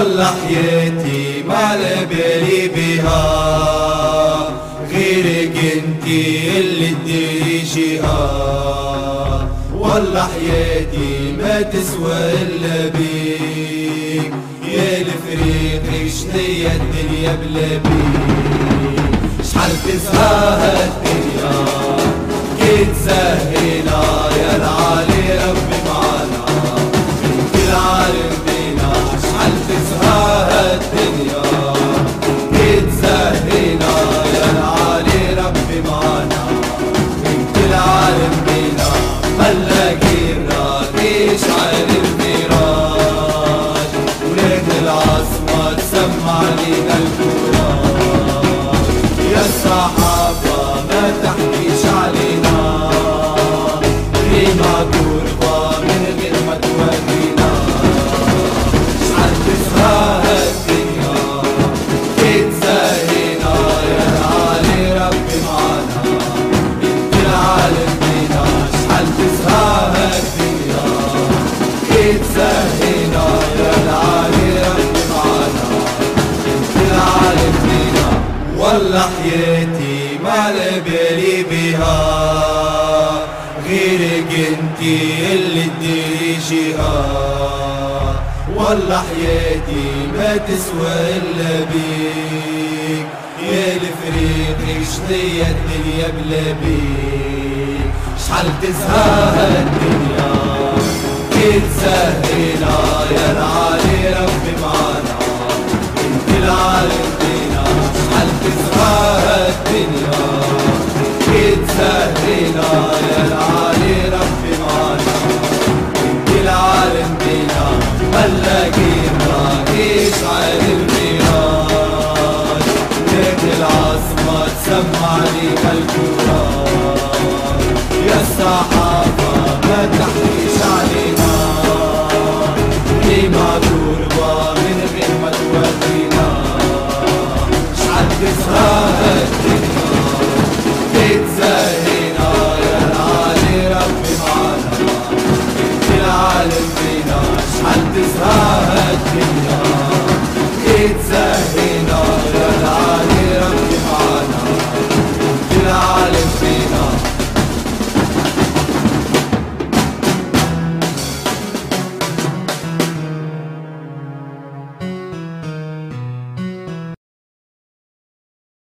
والله حياتي ما على بالي بها، غيرك انتي اللي تديشيها. والله حياتي ما تسوى الا بيك، يا الفريق شنيا الدنيا بلا بيك. شحال تسهى الدنيا كي تسهينا، يا العالي ربي معانا انت العالم بينا. شحال تسهى الدنيا كي تسهينا، يا العالي ربي معانا انت العالم بينا. هلاقي الراقي يشعل الميراج، ولاد العاصمة تسمع لينا الكوراج. يا الصحابة ما تحكيش علينا، قيمة ترضى من غير ما تورينا. شحال تسهى الدنيا كي تسهينا، يا العالي ربي معانا انت العالم بينا. شحال تسهى الدنيا كي تسهينا، يا العالي ربي معانا انت العالم بينا. والله حياتي ما على بالي بها، غيرك انتي اللي تديشيها. والله حياتي ما تسوى الا بيك، يا الفريق شنيا الدنيا بلا بيك. شحال تسهى الدنيا كي تسهينا، يا العالي ربي معانا انت العالم بينا. شحال تسهى الدنيا